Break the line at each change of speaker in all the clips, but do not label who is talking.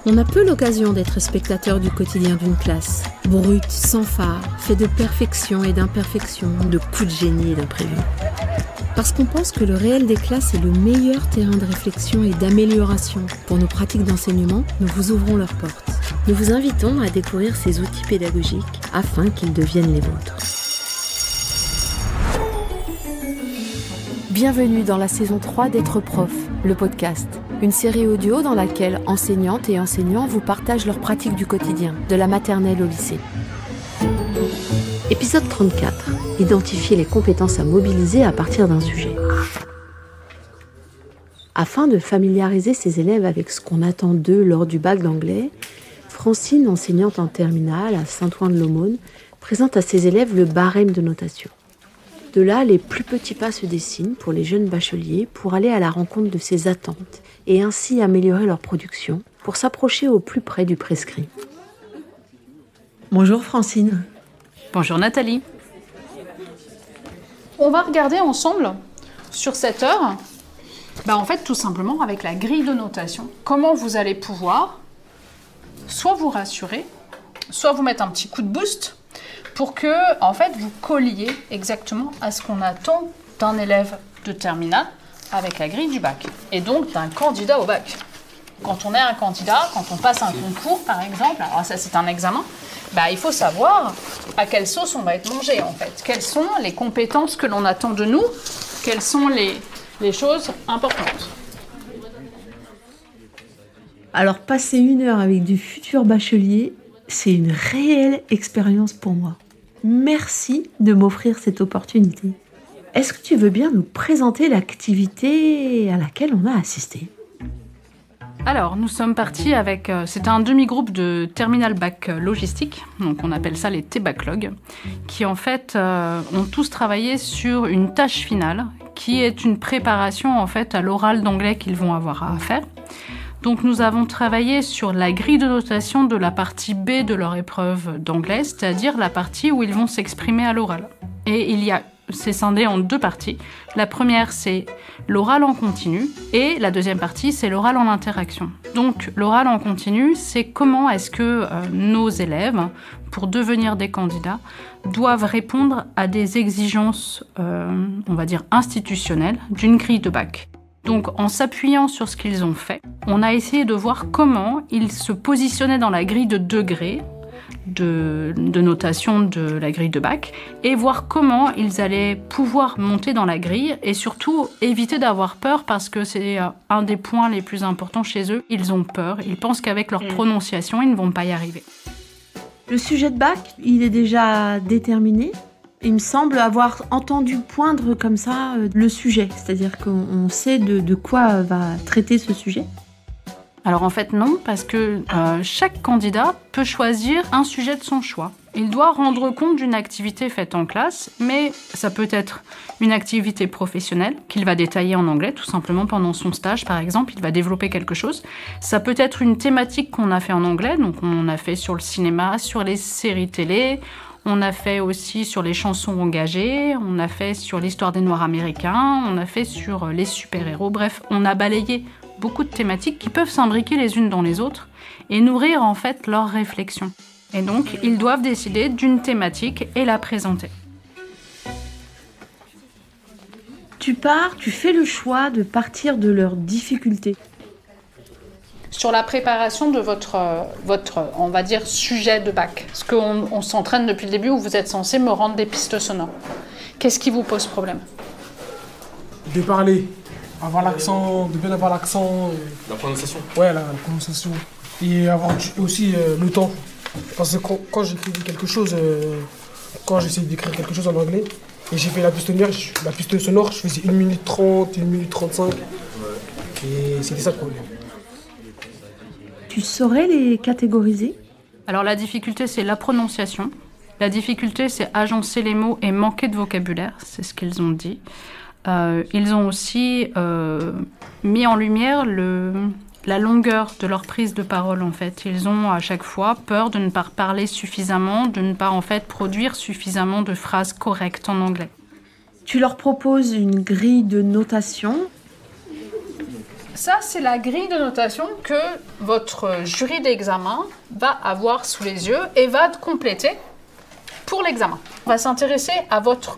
On a peu l'occasion d'être spectateur du quotidien d'une classe. Brute, sans phare, fait de perfection et d'imperfection, de coups de génie et d'imprévus. Parce qu'on pense que le réel des classes est le meilleur terrain de réflexion et d'amélioration pour nos pratiques d'enseignement, nous vous ouvrons leurs portes. Nous vous invitons à découvrir ces outils pédagogiques afin qu'ils deviennent les vôtres. Bienvenue dans la saison 3 d'Être Prof, le podcast. Une série audio dans laquelle enseignantes et enseignants vous partagent leurs pratiques du quotidien, de la maternelle au lycée. Épisode 34. Identifier les compétences à mobiliser à partir d'un sujet. Afin de familiariser ses élèves avec ce qu'on attend d'eux lors du bac d'anglais, Francine, enseignante en terminale à Saint-Ouen-de-l'Aumône, présente à ses élèves le barème de notation. De là, les plus petits pas se dessinent pour les jeunes bacheliers pour aller à la rencontre de ces attentes et ainsi améliorer leur production pour s'approcher au plus près du prescrit. Bonjour Francine.
Bonjour Nathalie.
On va regarder ensemble sur cette heure, en fait tout simplement avec la grille de notation, comment vous allez pouvoir soit vous rassurer, soit vous mettre un petit coup de boost pour que en fait, vous colliez exactement à ce qu'on attend d'un élève de terminale avec la grille du bac, et donc d'un candidat au bac. Quand on est un candidat, quand on passe un concours par exemple, alors ça c'est un examen, il faut savoir à quelle sauce on va être mangé en fait. Quelles sont les compétences que l'on attend de nous, quelles sont les choses importantes.
Alors passer 1 heure avec du futur bachelier, c'est une réelle expérience pour moi. Merci de m'offrir cette opportunité. Est-ce que tu veux bien nous présenter l'activité à laquelle on a assisté ?
Alors, nous sommes partis avec... c'était un demi-groupe de Terminal Bac Logistique, donc on appelle ça les T-Backlogs, qui en fait ont tous travaillé sur une tâche finale, qui est une préparation en fait à l'oral d'anglais qu'ils vont avoir à faire. Donc nous avons travaillé sur la grille de notation de la partie B de leur épreuve d'anglais, c'est-à-dire la partie où ils vont s'exprimer à l'oral. Et c'est scindé en 2 parties. La première, c'est l'oral en continu, et la deuxième partie, c'est l'oral en interaction. Donc l'oral en continu, c'est comment est-ce que nos élèves, pour devenir des candidats, doivent répondre à des exigences, on va dire institutionnelles, d'une grille de bac. Donc, en s'appuyant sur ce qu'ils ont fait, on a essayé de voir comment ils se positionnaient dans la grille de degrés de notation de la grille de bac et voir comment ils allaient pouvoir monter dans la grille et surtout éviter d'avoir peur parce que c'est un des points les plus importants chez eux. Ils ont peur, ils pensent qu'avec leur prononciation, ils ne vont pas y arriver.
Le sujet de bac, il est déjà déterminé ? Il me semble avoir entendu poindre comme ça le sujet, c'est-à-dire qu'on sait de quoi va traiter ce sujet.
Alors en fait non, parce que chaque candidat peut choisir un sujet de son choix. Il doit rendre compte d'une activité faite en classe, mais ça peut être une activité professionnelle qu'il va détailler en anglais, tout simplement pendant son stage par exemple, il va développer quelque chose. Ça peut être une thématique qu'on a fait en anglais, donc on a fait sur le cinéma, sur les séries télé. On a fait aussi sur les chansons engagées, on a fait sur l'histoire des Noirs américains, on a fait sur les super-héros. Bref, on a balayé beaucoup de thématiques qui peuvent s'imbriquer les unes dans les autres et nourrir en fait leur réflexion. Et donc, ils doivent décider d'une thématique et la présenter.
Tu fais le choix de partir de leurs difficultés.
Sur la préparation de votre, on va dire, sujet de bac. Parce qu'on s'entraîne depuis le début où vous êtes censé me rendre des pistes sonores. Qu'est-ce qui vous pose problème ?
De parler, de bien avoir l'accent.
La prononciation.
Ouais, la prononciation. Et avoir aussi le temps. Parce que quand j'écrivais quelque chose, quand j'essayais d'écrire quelque chose en anglais, et j'ai fait la piste sonore, je faisais 1 minute 30, 1 minute 35. Ouais. Et c'était ça le problème.
Tu saurais les catégoriser ?
Alors la difficulté, c'est la prononciation. La difficulté, c'est agencer les mots et manquer de vocabulaire. C'est ce qu'ils ont dit. Ils ont aussi mis en lumière la longueur de leur prise de parole, en fait. Ils ont à chaque fois peur de ne pas parler suffisamment, de ne pas, en fait, produire suffisamment de phrases correctes en anglais.
Tu leur proposes une grille de notation
Ça, c'est la grille de notation que votre jury d'examen va avoir sous les yeux et va compléter pour l'examen. On va s'intéresser à votre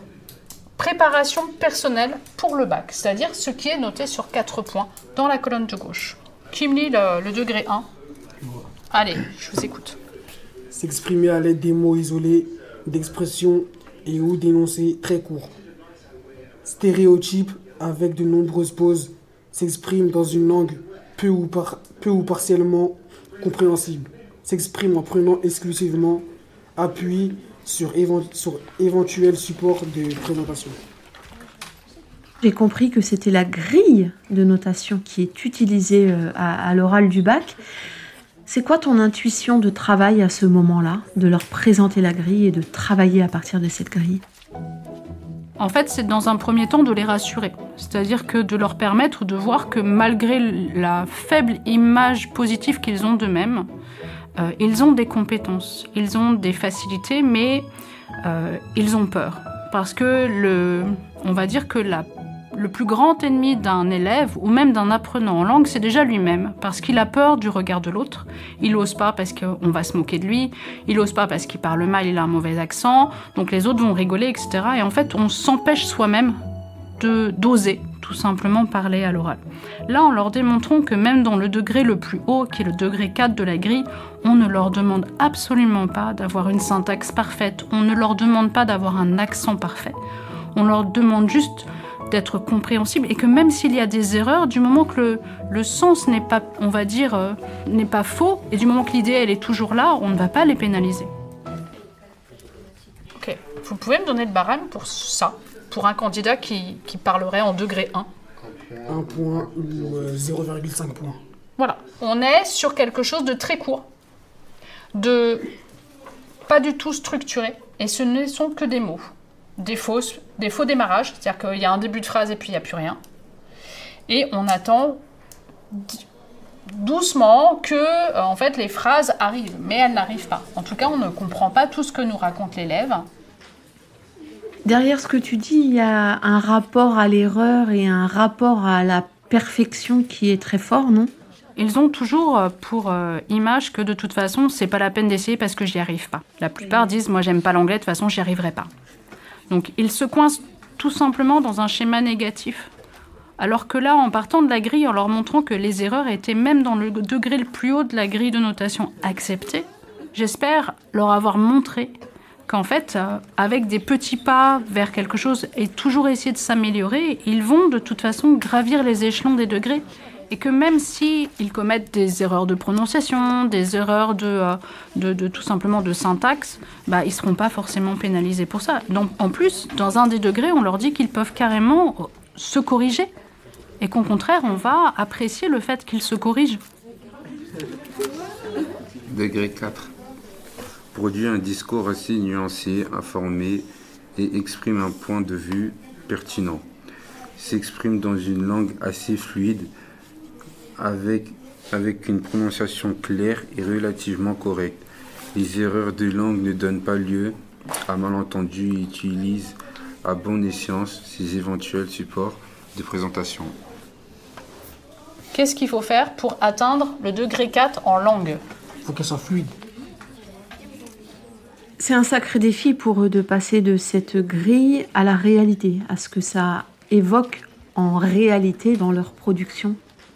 préparation personnelle pour le bac, c'est-à-dire ce qui est noté sur 4 points dans la colonne de gauche. Qui me lit le degré 1 ? Allez, je vous écoute.
S'exprimer à l'aide des mots isolés, d'expressions et ou d'énoncés très courts. Stéréotype avec de nombreuses pauses. S'exprime dans une langue peu ou partiellement compréhensible. S'exprime en prenant exclusivement appui sur éventuels supports de présentation.
J'ai compris que c'était la grille de notation qui est utilisée à l'oral du bac. C'est quoi ton intuition de travail à ce moment-là, de leur présenter la grille et de travailler à partir de cette grille ?
En fait, c'est dans un premier temps de les rassurer. C'est-à-dire que de leur permettre de voir que malgré la faible image positive qu'ils ont d'eux-mêmes, ils ont des compétences, ils ont des facilités, mais ils ont peur. Parce que on va dire que le plus grand ennemi d'un élève ou même d'un apprenant en langue, c'est déjà lui-même, parce qu'il a peur du regard de l'autre. Il n'ose pas parce qu'on va se moquer de lui, il n'ose pas parce qu'il parle mal, il a un mauvais accent, donc les autres vont rigoler, etc. Et en fait, on s'empêche soi-même d'oser tout simplement parler à l'oral. Là, en leur démontrant que même dans le degré le plus haut, qui est le degré 4 de la grille, on ne leur demande absolument pas d'avoir une syntaxe parfaite, on ne leur demande pas d'avoir un accent parfait, on leur demande juste d'être compréhensible et que même s'il y a des erreurs, du moment que le sens n'est pas, on va dire, n'est pas faux, et du moment que l'idée elle est toujours là, on ne va pas les pénaliser.
Ok, vous pouvez me donner le barème pour ça, pour un candidat qui parlerait en degré 1 ?
1 point ou 0,5 points.
Voilà, on est sur quelque chose de très court, de pas du tout structuré, et ce ne sont que des mots. Des faux démarrages, c'est-à-dire qu'il y a un début de phrase et puis il n'y a plus rien. Et on attend doucement que en fait, les phrases arrivent, mais elles n'arrivent pas. En tout cas, on ne comprend pas tout ce que nous raconte l'élève.
Derrière ce que tu dis, il y a un rapport à l'erreur et un rapport à la perfection qui est très fort, non ?
Ils ont toujours pour image que de toute façon, c'est pas la peine d'essayer parce que j'y arrive pas. La plupart disent, moi j'aime pas l'anglais, de toute façon j'y arriverai pas. Donc ils se coincent tout simplement dans un schéma négatif. Alors que là, en partant de la grille, en leur montrant que les erreurs étaient même dans le degré le plus haut de la grille de notation acceptée, j'espère leur avoir montré qu'en fait, avec des petits pas vers quelque chose et toujours essayer de s'améliorer, ils vont de toute façon gravir les échelons des degrés. Et que même s'ils commettent des erreurs de prononciation, des erreurs de tout simplement de syntaxe, bah, ils ne seront pas forcément pénalisés pour ça. Donc, en plus, dans un des degrés, on leur dit qu'ils peuvent carrément se corriger. Et qu'au contraire, on va apprécier le fait qu'ils se corrigent.
Degré 4. Produit un discours assez nuancé, informé et exprime un point de vue pertinent. S'exprime dans une langue assez fluide, avec une prononciation claire et relativement correcte. Les erreurs de langue ne donnent pas lieu à malentendus et utilisent à bon escient ces éventuels supports de présentation.
Qu'est-ce qu'il faut faire pour atteindre le degré 4 en langue ?
Il faut qu'elle soit fluide.
C'est un sacré défi pour eux de passer de cette grille à la réalité, à ce que ça évoque en réalité dans leur production.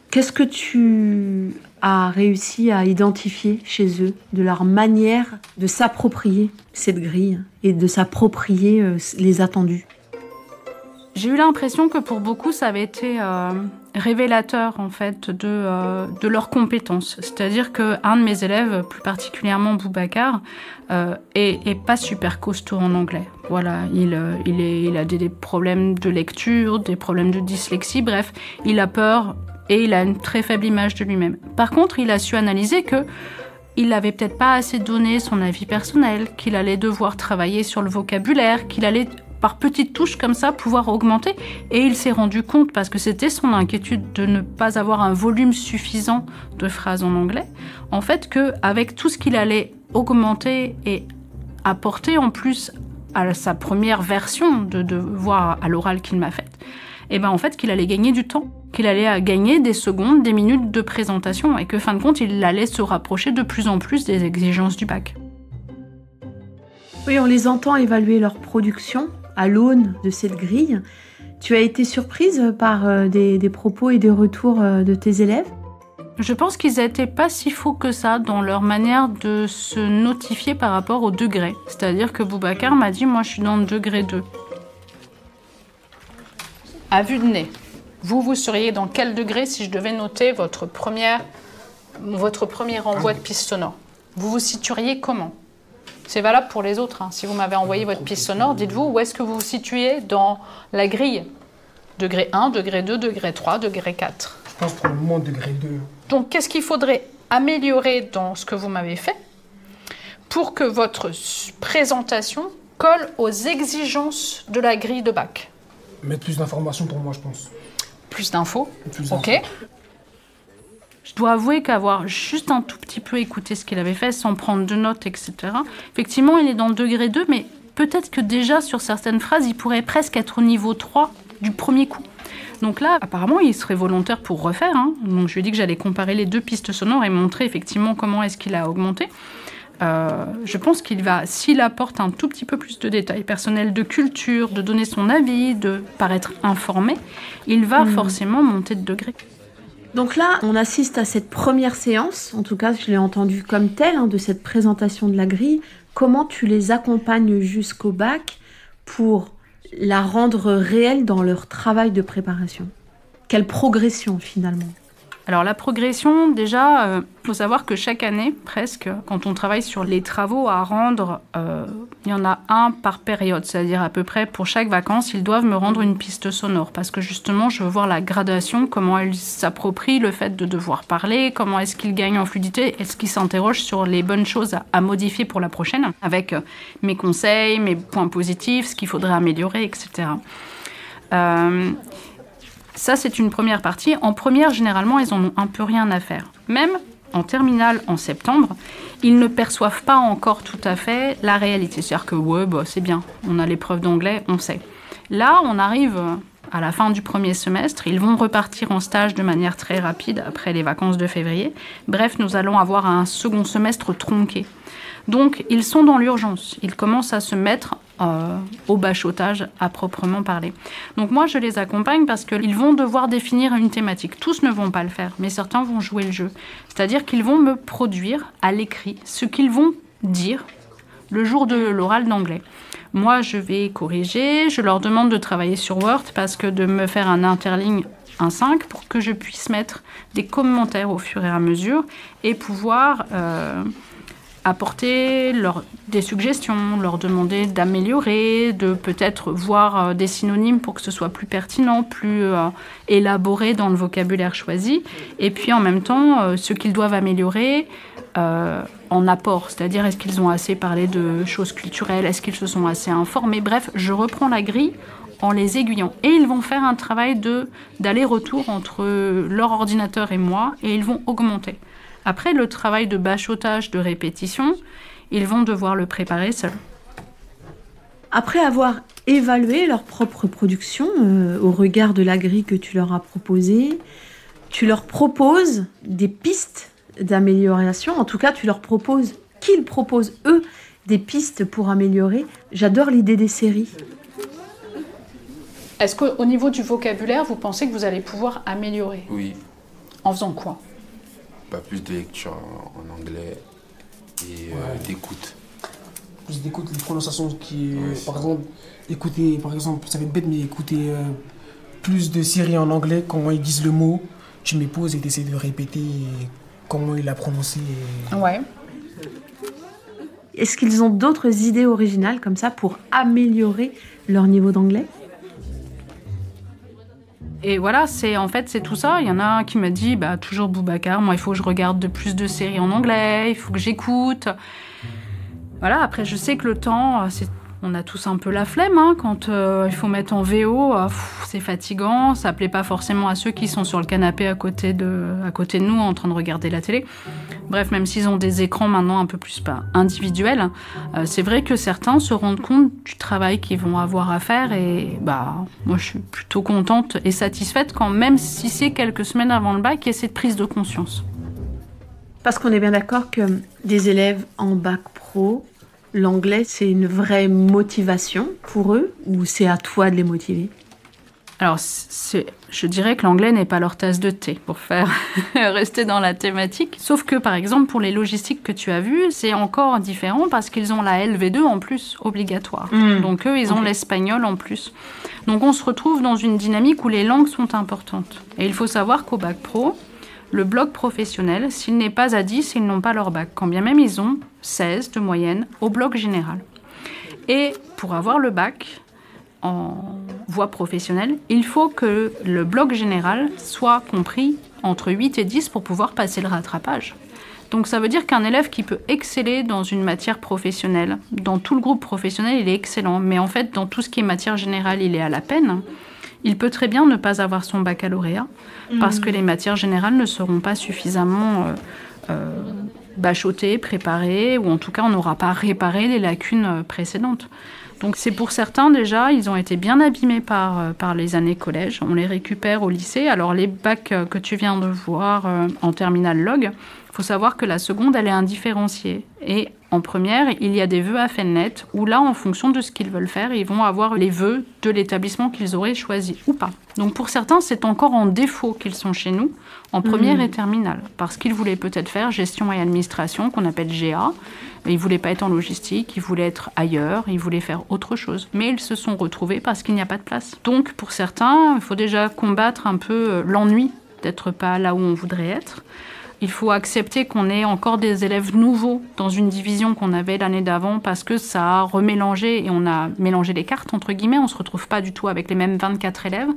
Qu'est-ce que tu as réussi à identifier chez eux de leur manière de s'approprier cette grille et de s'approprier les attendus ?
J'ai eu l'impression que pour beaucoup, ça avait été révélateur en fait de leurs compétences. C'est-à-dire qu'un de mes élèves, plus particulièrement Boubacar, est pas super costaud en anglais. Voilà, il a des problèmes de lecture, des problèmes de dyslexie, bref, il a peur et il a une très faible image de lui-même. Par contre, il a su analyser que il n'avait peut-être pas assez donné son avis personnel, qu'il allait devoir travailler sur le vocabulaire, qu'il allait par petites touches comme ça pouvoir augmenter. Et il s'est rendu compte, parce que c'était son inquiétude de ne pas avoir un volume suffisant de phrases en anglais, en fait qu'avec tout ce qu'il allait augmenter et apporter en plus à sa première version de devoir à l'oral qu'il m'a faite, et ben en fait qu'il allait gagner du temps, qu'il allait gagner des secondes, des minutes de présentation, et que fin de compte, il allait se rapprocher de plus en plus des exigences du bac.
Oui, on les entend évaluer leur production à l'aune de cette grille. Tu as été surprise par des propos et des retours de tes élèves ?
Je pense qu'ils n'étaient pas si faux que ça dans leur manière de se notifier par rapport au degré. C'est-à-dire que Boubacar m'a dit « moi je suis dans le degré 2 ».
À vue de nez, vous seriez dans quel degré si je devais noter votre premier envoi de piste sonore? Vous vous situeriez comment? C'est valable pour les autres. Si vous m'avez envoyé votre piste sonore, dites-vous où est-ce que vous vous situez dans la grille. Degré 1, degré 2, degré 3, degré 4.
Je pense pour le moment degré 2.
Donc, qu'est-ce qu'il faudrait améliorer dans ce que vous m'avez fait pour que votre présentation colle aux exigences de la grille de bac?
Mettre plus d'informations pour moi, je pense.
Plus d'infos? Ok.
Je dois avouer qu'avoir juste un tout petit peu écouté ce qu'il avait fait, sans prendre de notes, etc. Effectivement, il est dans le degré 2, mais peut-être que déjà, sur certaines phrases, il pourrait presque être au niveau 3 du premier coup. Donc là, apparemment, il serait volontaire pour refaire. Donc je lui ai dit que j'allais comparer les deux pistes sonores et montrer effectivement comment est-ce qu'il a augmenté. Je pense qu'il va, s'il apporte un tout petit peu plus de détails personnels, de culture, de donner son avis, de paraître informé, il va forcément monter de degré.
Donc là, on assiste à cette première séance, en tout cas je l'ai entendu comme telle, de cette présentation de la grille. Comment tu les accompagnes jusqu'au bac pour la rendre réelle dans leur travail de préparation? Quelle progression finalement?
Alors la progression, déjà, faut savoir que chaque année, presque, quand on travaille sur les travaux à rendre, il y en a un par période, c'est-à-dire à peu près pour chaque vacances, ils doivent me rendre une piste sonore parce que justement, je veux voir la gradation, comment ils s'approprient le fait de devoir parler, comment est-ce qu'ils gagnent en fluidité, est-ce qu'ils s'interrogent sur les bonnes choses à modifier pour la prochaine, avec mes conseils, mes points positifs, ce qu'il faudrait améliorer, etc. Ça, c'est une première partie. En première, généralement, ils en ont un peu rien à faire. Même en terminale, en septembre, ils ne perçoivent pas encore tout à fait la réalité. C'est-à-dire que, ouais, c'est bien, on a l'épreuve d'anglais, on sait. Là, on arrive à la fin du premier semestre. Ils vont repartir en stage de manière très rapide après les vacances de février. Bref, nous allons avoir un second semestre tronqué. Donc, ils sont dans l'urgence. Ils commencent à se mettre au bachotage à proprement parler. Donc moi, je les accompagne parce qu'ils vont devoir définir une thématique. Tous ne vont pas le faire, mais certains vont jouer le jeu. C'est-à-dire qu'ils vont me produire à l'écrit ce qu'ils vont dire le jour de l'oral d'anglais. Moi, je vais corriger. Je leur demande de travailler sur Word parce que de me faire un interligne 1.5 pour que je puisse mettre des commentaires au fur et à mesure et pouvoir apporter des suggestions, leur demander d'améliorer, de peut-être voir des synonymes pour que ce soit plus pertinent, plus élaboré dans le vocabulaire choisi. Et puis en même temps, ce qu'ils doivent améliorer en apport, c'est-à-dire est-ce qu'ils ont assez parlé de choses culturelles, est-ce qu'ils se sont assez informés. Bref, je reprends la grille en les aiguillant. Et ils vont faire un travail d'aller-retour entre leur ordinateur et moi, et ils vont augmenter. Après, le travail de bachotage, de répétition, ils vont devoir le préparer seuls.
Après avoir évalué leur propre production au regard de la grille que tu leur as proposée, tu leur proposes des pistes d'amélioration. En tout cas, tu leur proposes qu'ils proposent, eux, des pistes pour améliorer. J'adore l'idée des séries.
Est-ce qu'au niveau du vocabulaire, vous pensez que vous allez pouvoir améliorer?
Oui.
En faisant quoi?
Plus de lecture en anglais et d'écoute.
Plus d'écoute, les prononciations qui... par exemple, écouter, par exemple, ça fait bête, mais écouter plus de séries en anglais, comment ils disent le mot, tu me poses et tu essaies de répéter comment il a prononcé.
Ouais.
Est-ce qu'ils ont d'autres idées originales comme ça pour améliorer leur niveau d'anglais?
Et voilà, c'est tout ça. Il y en a un qui m'a dit, toujours Boubacar, moi il faut que je regarde de plus de séries en anglais, il faut que j'écoute. Voilà, après je sais que le temps, c'est On a tous un peu la flemme hein, quand il faut mettre en VO, c'est fatigant, ça plaît pas forcément à ceux qui sont sur le canapé à côté de nous en train de regarder la télé. Bref, même s'ils ont des écrans maintenant un peu plus individuels, c'est vrai que certains se rendent compte du travail qu'ils vont avoir à faire et moi je suis plutôt contente et satisfaite quand même si c'est quelques semaines avant le bac, il y a cette prise de conscience.
Parce qu'on est bien d'accord que des élèves en bac pro, l'anglais, c'est une vraie motivation pour eux ou c'est à toi de les motiver?
Alors, je dirais que l'anglais n'est pas leur tasse de thé pour rester dans la thématique. Sauf que, par exemple, pour les logistiques que tu as vues, c'est encore différent parce qu'ils ont la LV2 en plus, obligatoire. Donc, eux, ils ont l'espagnol en plus. Donc, on se retrouve dans une dynamique où les langues sont importantes. Et il faut savoir qu'au bac pro, le bloc professionnel, s'il n'est pas à 10, ils n'ont pas leur bac, quand bien même ils ont 16 de moyenne au bloc général. Et pour avoir le bac en voie professionnelle, il faut que le bloc général soit compris entre 8 et 10 pour pouvoir passer le rattrapage. Donc ça veut dire qu'un élève qui peut exceller dans une matière professionnelle, dans tout le groupe professionnel, il est excellent, mais en fait, dans tout ce qui est matière générale, il est à la peine. Il peut très bien ne pas avoir son baccalauréat parce que les matières générales ne seront pas suffisamment bachottées, préparées, ou en tout cas on n'aura pas réparé les lacunes précédentes. Donc c'est pour certains déjà, ils ont été bien abîmés par les années collège. On les récupère au lycée. Alors les bacs que tu viens de voir en terminale log, il faut savoir que la seconde, elle est indifférenciée. Et en première, il y a des vœux à Fennet, où là, en fonction de ce qu'ils veulent faire, ils vont avoir les vœux de l'établissement qu'ils auraient choisi ou pas. Donc pour certains, c'est encore en défaut qu'ils sont chez nous, en première et terminale, parce qu'ils voulaient peut-être faire gestion et administration, qu'on appelle GA, mais ils ne voulaient pas être en logistique, ils voulaient être ailleurs, ils voulaient faire autre chose. Mais ils se sont retrouvés parce qu'il n'y a pas de place. Donc pour certains, il faut déjà combattre un peu l'ennui d'être pas là où on voudrait être. Il faut accepter qu'on ait encore des élèves nouveaux dans une division qu'on avait l'année d'avant parce que ça a remélangé et on a mélangé les cartes, entre guillemets. On ne se retrouve pas du tout avec les mêmes 24 élèves.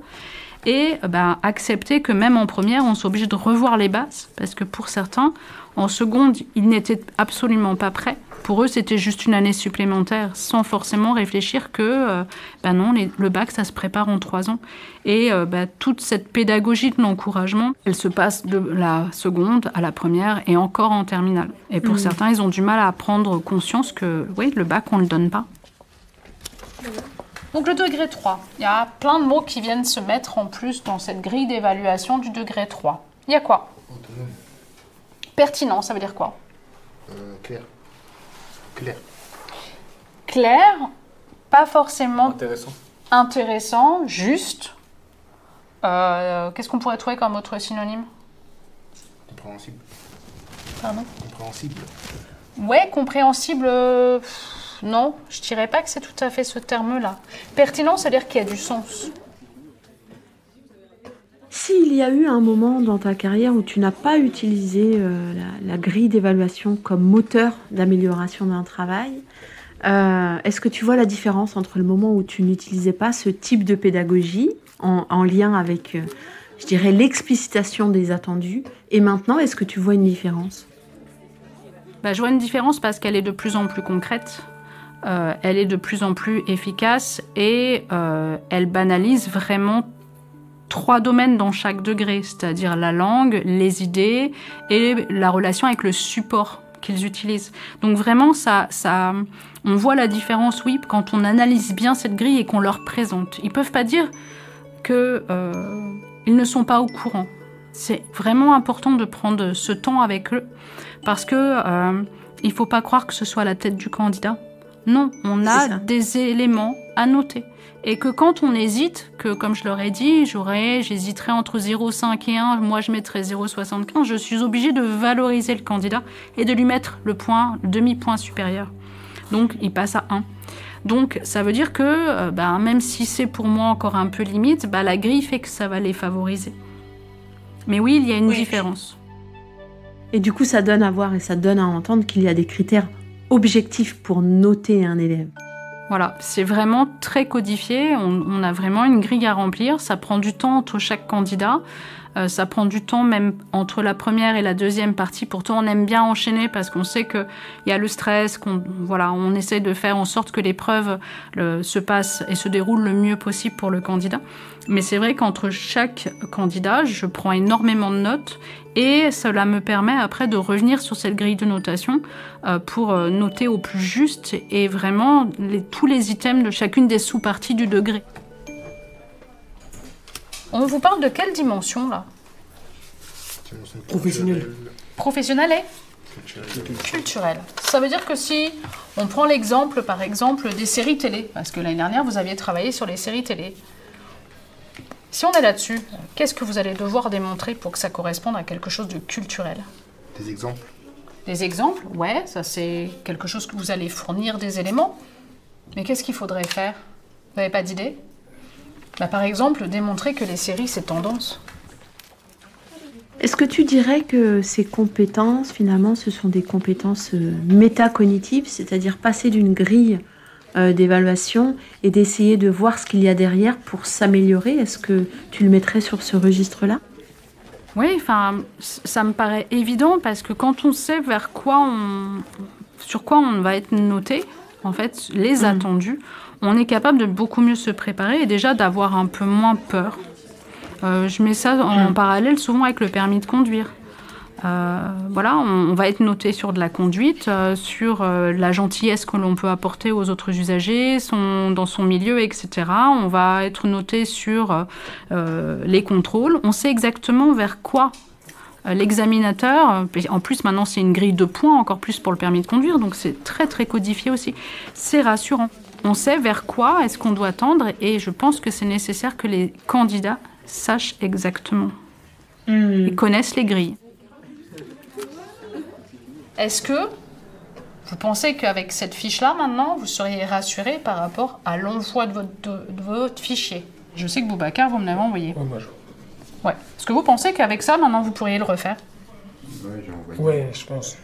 Et accepter que même en première, on s'oblige de revoir les bases parce que pour certains, en seconde, ils n'étaient absolument pas prêts. Pour eux, c'était juste une année supplémentaire, sans forcément réfléchir que, non, le bac, ça se prépare en 3 ans. Et toute cette pédagogie de l'encouragement, elle se passe de la seconde à la première et encore en terminale. Et pour certains, ils ont du mal à prendre conscience que, oui, le bac, on ne le donne pas.
Donc le degré 3, il y a plein de mots qui viennent se mettre en plus dans cette grille d'évaluation du degré 3. Il y a quoi?
Autonome.
Pertinent, ça veut dire quoi?
Clair.
Clair, pas forcément
Intéressant,
juste. Qu'est-ce qu'on pourrait trouver comme autre synonyme?
Compréhensible.
Pardon?
Compréhensible.
Ouais, compréhensible. Non, je dirais pas que c'est tout à fait ce terme-là. Pertinent, c'est-à-dire qu'il y a du sens.
S'il y a eu un moment dans ta carrière où tu n'as pas utilisé la grille d'évaluation comme moteur d'amélioration d'un travail, est-ce que tu vois la différence entre le moment où tu n'utilisais pas ce type de pédagogie en lien avec, je dirais, l'explicitation des attendus, et maintenant, est-ce que tu vois une différence?
Je vois une différence parce qu'elle est de plus en plus concrète. Elle est de plus en plus efficace et elle banalise vraiment 3 domaines dans chaque degré, c'est-à-dire la langue, les idées et la relation avec le support qu'ils utilisent. Donc vraiment, on voit la différence, oui, quand on analyse bien cette grille et qu'on leur présente. Ils ne peuvent pas dire qu'ils ne sont pas au courant. C'est vraiment important de prendre ce temps avec eux parce que il ne faut pas croire que ce soit la tête du candidat. Non, on a des éléments à noter. Et que quand on hésite, que comme je leur ai dit, j'hésiterais entre 0,5 et 1, moi je mettrais 0,75, je suis obligée de valoriser le candidat et de lui mettre le demi-point supérieur. Donc il passe à 1. Donc ça veut dire que même si c'est pour moi encore un peu limite, la grille fait que ça va les favoriser. Mais oui, il y a une différence.
Et du coup, ça donne à voir et ça donne à entendre qu'il y a des critères objectifs pour noter un élève.
Voilà, c'est vraiment très codifié, on a vraiment une grille à remplir, ça prend du temps entre chaque candidat. Ça prend du temps, même entre la première et la deuxième partie. Pourtant, on aime bien enchaîner parce qu'on sait qu'il y a le stress, on essaie de faire en sorte que l'épreuve se passe et se déroule le mieux possible pour le candidat. Mais c'est vrai qu'entre chaque candidat, je prends énormément de notes et cela me permet après de revenir sur cette grille de notation pour noter au plus juste et vraiment tous les items de chacune des sous-parties du degré. On vous parle de quelle dimension là?
Professionnel.
Professionnelle et culturelle. Ça veut dire que si on prend l'exemple, par exemple, des séries télé, parce que l'année dernière, vous aviez travaillé sur les séries télé. Si on est là-dessus, qu'est-ce que vous allez devoir démontrer pour que ça corresponde à quelque chose de culturel?
Des exemples.
Des exemples, ouais, ça c'est quelque chose que vous allez fournir des éléments. Mais qu'est-ce qu'il faudrait faire? Vous n'avez pas d'idée? Par exemple, démontrer que les séries, c'est tendance.
Est-ce que tu dirais que ces compétences, finalement, ce sont des compétences métacognitives, c'est-à-dire passer d'une grille d'évaluation et d'essayer de voir ce qu'il y a derrière pour s'améliorer? Est-ce que tu le mettrais sur ce registre-là?
Oui, ça me paraît évident parce que quand on sait sur quoi on va être noté, en fait, les attendus, on est capable de beaucoup mieux se préparer et déjà d'avoir un peu moins peur. Je mets ça en parallèle souvent avec le permis de conduire. On va être noté sur de la conduite, sur la gentillesse que l'on peut apporter aux autres usagers, dans son milieu, etc. On va être noté sur les contrôles. On sait exactement vers quoi l'examinateur, en plus maintenant c'est une grille de points, encore plus pour le permis de conduire, donc c'est très très codifié aussi. C'est rassurant. On sait vers quoi est-ce qu'on doit tendre et je pense que c'est nécessaire que les candidats sachent exactement et connaissent les grilles. Est-ce que vous pensez qu'avec cette fiche-là, maintenant, vous seriez rassuré par rapport à l'envoi de votre fichier? Je sais que Boubacar, vous me l'avez envoyé.
Ouais, moi,
Ouais. Est-ce que vous pensez qu'avec ça, maintenant, vous pourriez le refaire?
Ouais, je pense.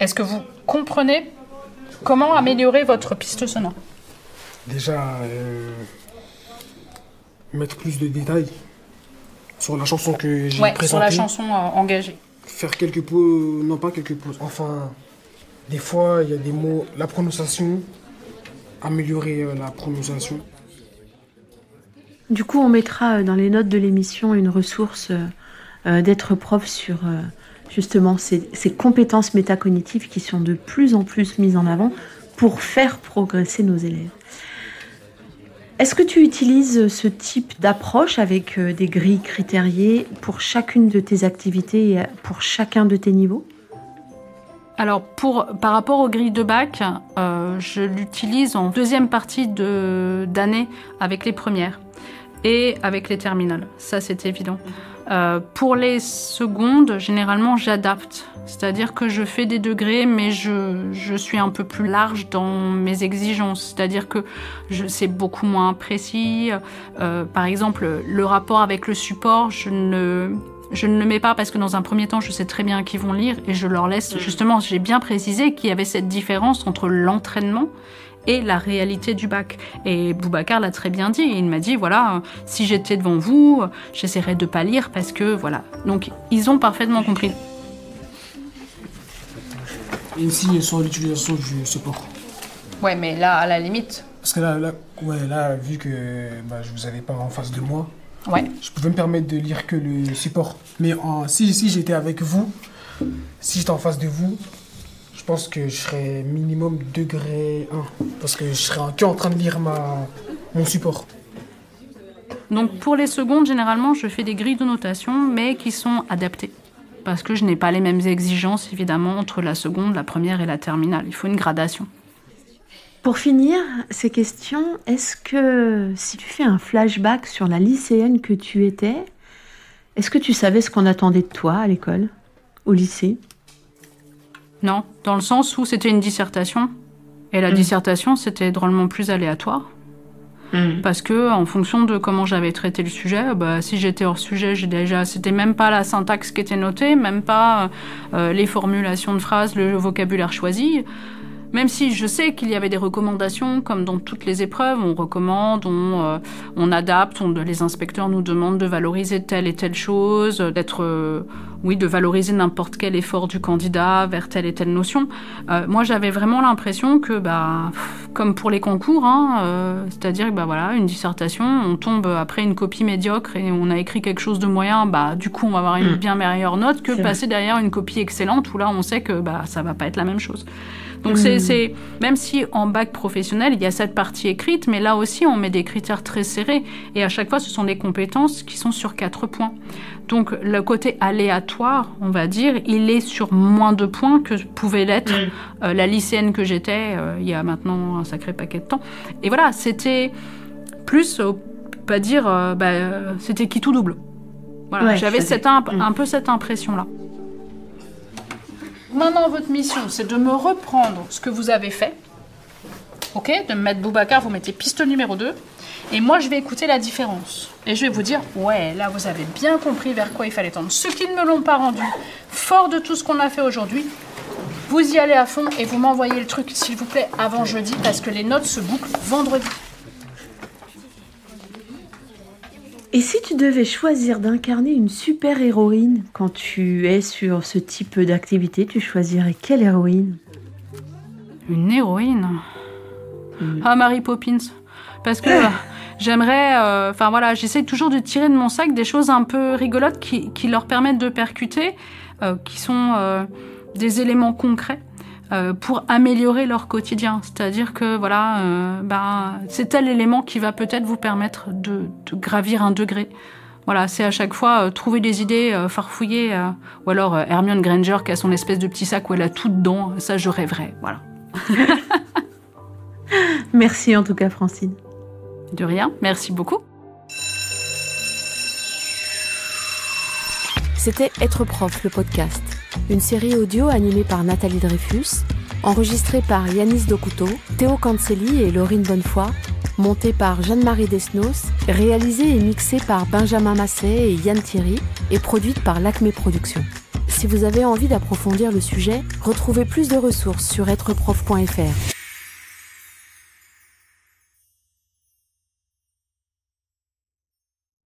Est-ce que vous comprenez comment améliorer votre piste sonore?
Déjà, mettre plus de détails sur la chanson que j'ai présentée.
Sur la chanson engagée.
Faire quelques pauses, non pas quelques pauses, enfin, des fois, il y a des mots, la prononciation, améliorer la prononciation.
Du coup, on mettra dans les notes de l'émission une ressource d'être prof sur justement ces compétences métacognitives qui sont de plus en plus mises en avant pour faire progresser nos élèves. Est-ce que tu utilises ce type d'approche avec des grilles critériées pour chacune de tes activités et pour chacun de tes niveaux?
Alors, par rapport aux grilles de bac, je l'utilise en deuxième partie d'année avec les premières et avec les terminales. Ça, c'est évident. Pour les secondes, généralement, j'adapte. C'est-à-dire que je fais des degrés, mais je suis un peu plus large dans mes exigences. C'est-à-dire que c'est beaucoup moins précis. Par exemple, le rapport avec le support, je ne le mets pas parce que dans un premier temps, je sais très bien qu'ils vont lire et je leur laisse. Justement, j'ai bien précisé qu'il y avait cette différence entre l'entraînement et la réalité du bac. Et Boubacar l'a très bien dit. Il m'a dit, voilà, si j'étais devant vous, j'essaierais de pas lire parce que, voilà. Donc, ils ont parfaitement compris.
Et aussi sur l'utilisation du support.
Ouais, mais là, à la limite...
Parce que là vu que je vous avais pas en face de moi,
ouais.
Je pouvais me permettre de lire que le support. Mais si j'étais avec vous, si j'étais en face de vous, je pense que je serais minimum degré 1. Parce que je serais en train de lire mon support.
Donc pour les secondes, généralement, je fais des grilles de notation, mais qui sont adaptées. Parce que je n'ai pas les mêmes exigences, évidemment, entre la seconde, la première et la terminale. Il faut une gradation.
Pour finir ces questions, est-ce que si tu fais un flashback sur la lycéenne que tu étais, est-ce que tu savais ce qu'on attendait de toi à l'école, au lycée?
Non, dans le sens où c'était une dissertation. Et la dissertation, c'était drôlement plus aléatoire. Parce que, en fonction de comment j'avais traité le sujet, si j'étais hors sujet, c'était même pas la syntaxe qui était notée, même pas les formulations de phrases, le vocabulaire choisi. Même si je sais qu'il y avait des recommandations, comme dans toutes les épreuves, on recommande, on adapte, les inspecteurs nous demandent de valoriser telle et telle chose, de valoriser n'importe quel effort du candidat vers telle et telle notion. Moi, j'avais vraiment l'impression que, comme pour les concours, c'est-à-dire que une dissertation, on tombe après une copie médiocre et on a écrit quelque chose de moyen, du coup, on va avoir une bien meilleure note que passer derrière une copie excellente où là, on sait que ça va pas être la même chose. Donc c'est même si en bac professionnel, il y a cette partie écrite, mais là aussi, on met des critères très serrés. Et à chaque fois, ce sont des compétences qui sont sur 4 points. Donc le côté aléatoire, on va dire, il est sur moins de points que pouvait l'être la lycéenne que j'étais il y a maintenant un sacré paquet de temps. Et voilà, c'était plus, pas dire, c'était qui tout double. Voilà, ouais, j'avais un peu cette impression-là.
Maintenant, votre mission, c'est de me reprendre ce que vous avez fait. Ok, de me mettre Boubacar, vous mettez piste numéro 2. Et moi, je vais écouter la différence. Et je vais vous dire, ouais, là, vous avez bien compris vers quoi il fallait tendre. Ceux qui ne me l'ont pas rendu, fort de tout ce qu'on a fait aujourd'hui, vous y allez à fond et vous m'envoyez le truc, s'il vous plaît, avant jeudi, parce que les notes se bouclent vendredi.
Et si tu devais choisir d'incarner une super-héroïne quand tu es sur ce type d'activité, tu choisirais quelle héroïne ?
Une héroïne ? Mary Poppins. Parce que j'aimerais... j'essaie toujours de tirer de mon sac des choses un peu rigolotes qui leur permettent de percuter, qui sont des éléments concrets. Pour améliorer leur quotidien. C'est-à-dire que c'est tel élément qui va peut-être vous permettre de gravir un degré. Voilà, c'est à chaque fois trouver des idées, farfouiller, ou alors Hermione Granger qui a son espèce de petit sac où elle a tout dedans. Ça, je rêverais. Voilà.
Merci en tout cas, Francine.
De rien, merci beaucoup.
C'était Être prof, le podcast. Une série audio animée par Nathalie Dreyfus, enregistrée par Yanis Dokuto, Théo Cancelli et Laurine Bonnefoy, montée par Jeanne-Marie Desnos, réalisée et mixée par Benjamin Masset et Yann Thierry, et produite par l'Acme Productions. Si vous avez envie d'approfondir le sujet, retrouvez plus de ressources sur êtreprof.fr.